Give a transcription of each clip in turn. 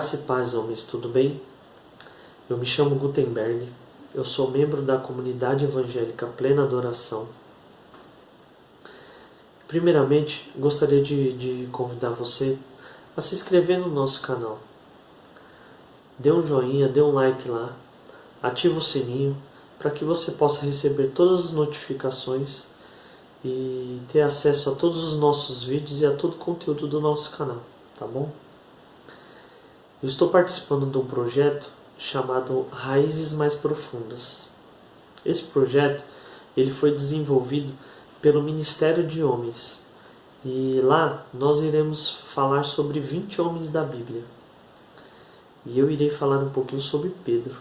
Graça e paz, homens, tudo bem? Eu me chamo Gutenberg, eu sou membro da comunidade evangélica Plena Adoração. Primeiramente, gostaria de convidar você a se inscrever no nosso canal. Dê um joinha, dê um like lá, ative o sininho para que você possa receber todas as notificações e ter acesso a todos os nossos vídeos e a todo o conteúdo do nosso canal, tá bom? Eu estou participando de um projeto chamado Raízes Mais Profundas. Esse projeto ele foi desenvolvido pelo Ministério de Homens e lá nós iremos falar sobre 20 homens da Bíblia. E eu irei falar um pouquinho sobre Pedro.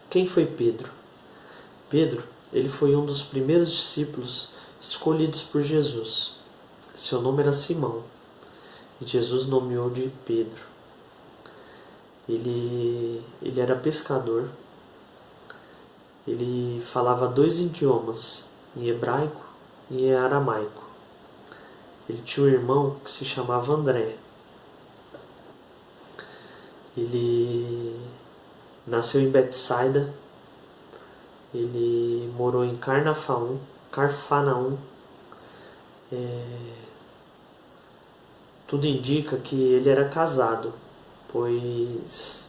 Quem foi Pedro? Pedro, ele foi um dos primeiros discípulos escolhidos por Jesus. Seu nome era Simão e Jesus nomeou de Pedro. Ele era pescador, ele falava 2 idiomas, em hebraico e em aramaico. Ele tinha um irmão que se chamava André. Ele nasceu em Betsaida, ele morou em Carfanaum. Tudo indica que ele era casado, pois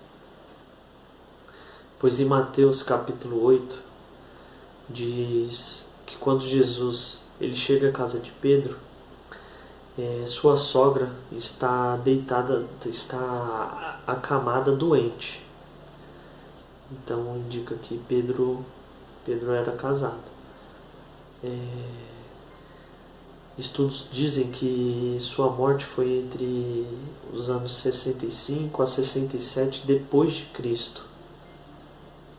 em Mateus capítulo 8 diz que quando Jesus ele chega à casa de Pedro, sua sogra está deitada, está acamada doente. Então indica que Pedro era casado. Estudos dizem que sua morte foi entre os anos 65 a 67 depois de Cristo.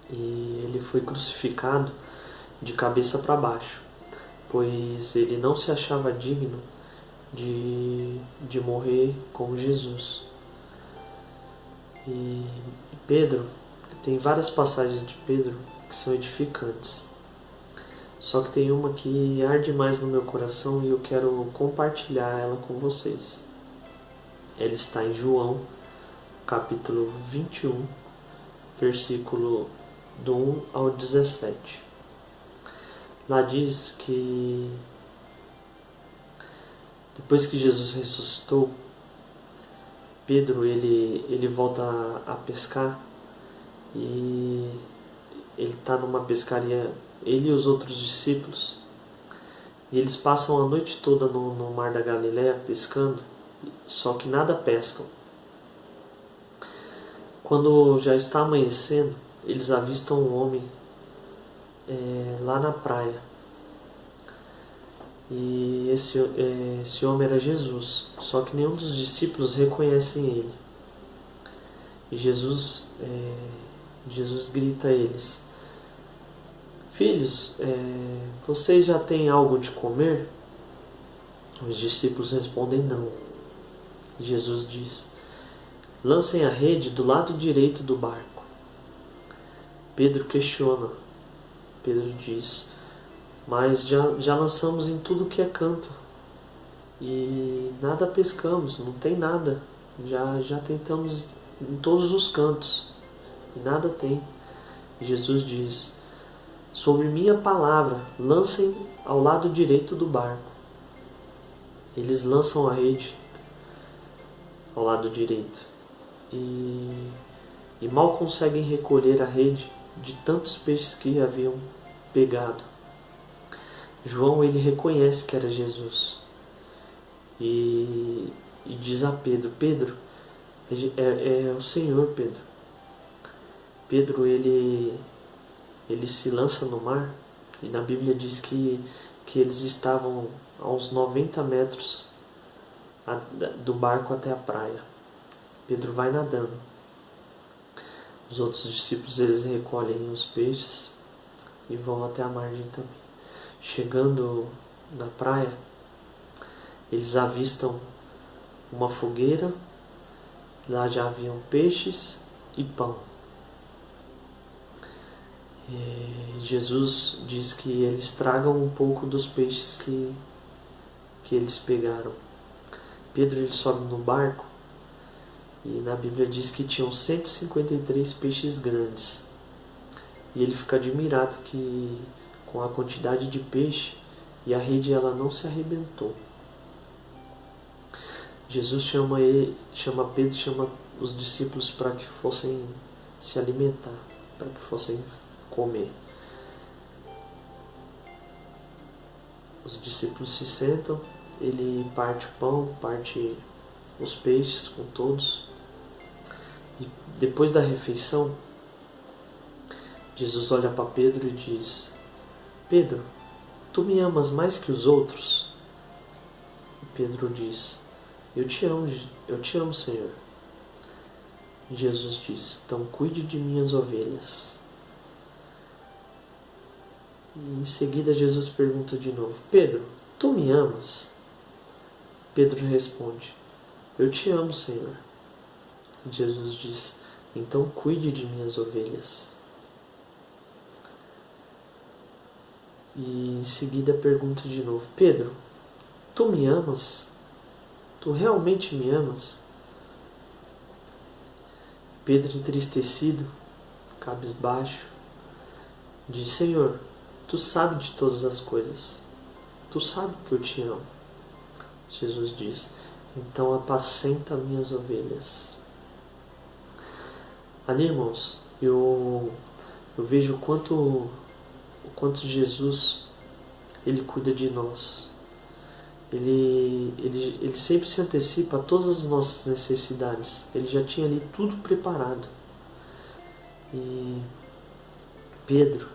E ele foi crucificado de cabeça para baixo, pois ele não se achava digno de morrer com Jesus. E Pedro, tem várias passagens de Pedro que são edificantes. Só que tem uma que arde mais no meu coração e eu quero compartilhar ela com vocês. Ela está em João, capítulo 21, versículo do 1 ao 17. Lá diz que depois que Jesus ressuscitou, Pedro ele volta a pescar e ele está numa pescaria, ele e os outros discípulos, e eles passam a noite toda no mar da Galileia pescando, só que nada pescam. Quando já está amanhecendo, eles avistam um homem lá na praia. E esse homem era Jesus, só que nenhum dos discípulos reconhecem ele. E Jesus grita a eles: Filhos, vocês já têm algo de comer? Os discípulos respondem não. E Jesus diz: lancem a rede do lado direito do barco. Pedro questiona. Pedro diz: mas já lançamos em tudo que é canto e nada pescamos, não tem nada. Já tentamos em todos os cantos e nada tem. E Jesus diz: sobre minha palavra, lancem ao lado direito do barco. Eles lançam a rede ao lado direito e mal conseguem recolher a rede de tantos peixes que haviam pegado. João ele reconhece que era Jesus e diz a Pedro: Pedro, é o Senhor, Pedro. Pedro ele se lança no mar e na Bíblia diz que eles estavam a uns 90 metros do barco até a praia. Pedro vai nadando. Os outros discípulos eles recolhem os peixes e vão até a margem também. Chegando na praia, eles avistam uma fogueira. Lá já haviam peixes e pão. Jesus diz que eles tragam um pouco dos peixes que eles pegaram. Pedro ele sobe no barco E na Bíblia diz que tinham 153 peixes grandes. E ele fica admirado que com a quantidade de peixe e a rede ela não se arrebentou. Jesus chama Pedro, chama os discípulos para que fossem se alimentar, para que fossem comer. Os discípulos se sentam, ele parte o pão, parte os peixes com todos. E depois da refeição, Jesus olha para Pedro e diz: Pedro, tu me amas mais que os outros? E Pedro diz: eu te amo, Senhor. E Jesus diz: então cuide de minhas ovelhas. E em seguida Jesus pergunta de novo: Pedro, tu me amas? Pedro responde: eu te amo, Senhor. E Jesus diz: então cuide de minhas ovelhas. E em seguida pergunta de novo: Pedro, tu me amas? Tu realmente me amas? Pedro, entristecido, cabisbaixo, diz: Senhor, tu sabes de todas as coisas. Tu sabes que eu te amo. Jesus diz: então apacenta minhas ovelhas. Ali, irmãos, eu vejo o quanto Jesus ele cuida de nós. Ele sempre se antecipa a todas as nossas necessidades. Ele já tinha ali tudo preparado. E Pedro,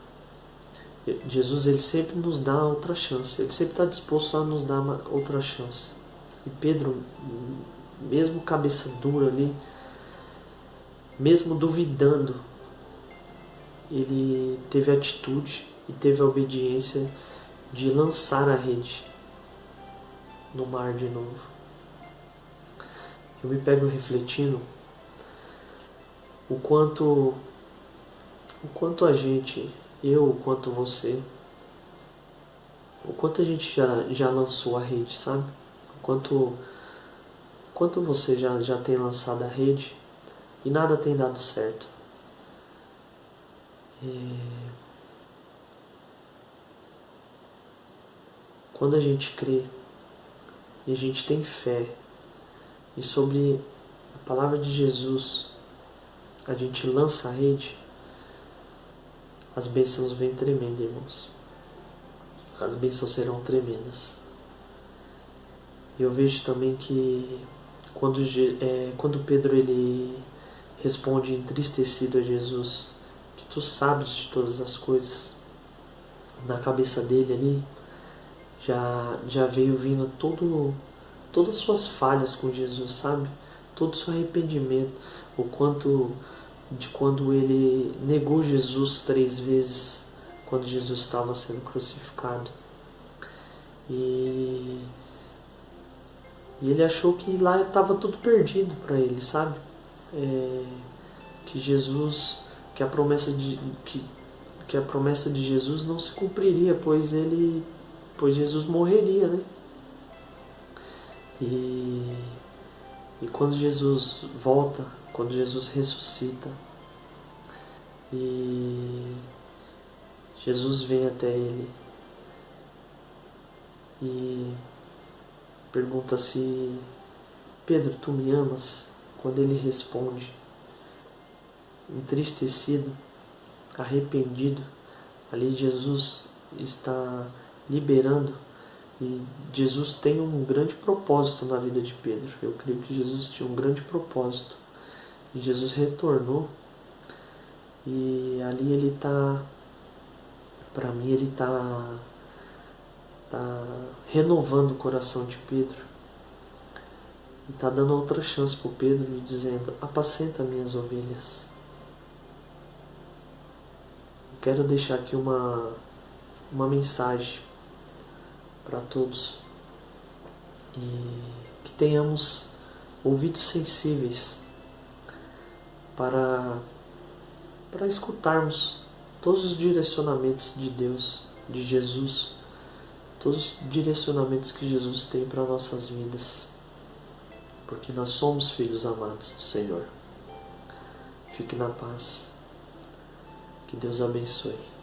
Jesus ele sempre nos dá outra chance. Ele sempre está disposto a nos dar uma outra chance. E Pedro, mesmo cabeça dura ali, mesmo duvidando, ele teve a atitude e teve a obediência de lançar a rede no mar de novo. Eu me pego refletindo o quanto a gente, eu, o quanto você, o quanto a gente já lançou a rede, sabe? O quanto você já tem lançado a rede e nada tem dado certo. Quando a gente crê e a gente tem fé e sobre a palavra de Jesus a gente lança a rede, as bênçãos vêm tremendas, irmãos. As bênçãos serão tremendas. E eu vejo também que quando Pedro ele responde entristecido a Jesus, que tu sabes de todas as coisas, na cabeça dele ali já veio vindo todas as suas falhas com Jesus, sabe? Todo o seu arrependimento, o quanto de quando ele negou Jesus 3 vezes, quando Jesus estava sendo crucificado. E ele achou que lá estava tudo perdido para ele, sabe? Que Jesus, que a promessa de Jesus não se cumpriria, pois Jesus morreria, né? E quando Jesus volta, quando Jesus ressuscita, e Jesus vem até ele e pergunta se Pedro, tu me amas? Quando ele responde, entristecido, arrependido, ali Jesus está liberando. E Jesus tem um grande propósito na vida de Pedro. Eu creio que Jesus tinha um grande propósito. E Jesus retornou. E ali ele está, para mim, ele está renovando o coração de Pedro. E está dando outra chance para o Pedro e dizendo: apacenta minhas ovelhas. Eu quero deixar aqui uma mensagem para todos, e que tenhamos ouvidos sensíveis para escutarmos todos os direcionamentos de Deus, de Jesus, todos os direcionamentos que Jesus tem para nossas vidas. porque nós somos filhos amados do Senhor. Fique na paz. Que Deus abençoe.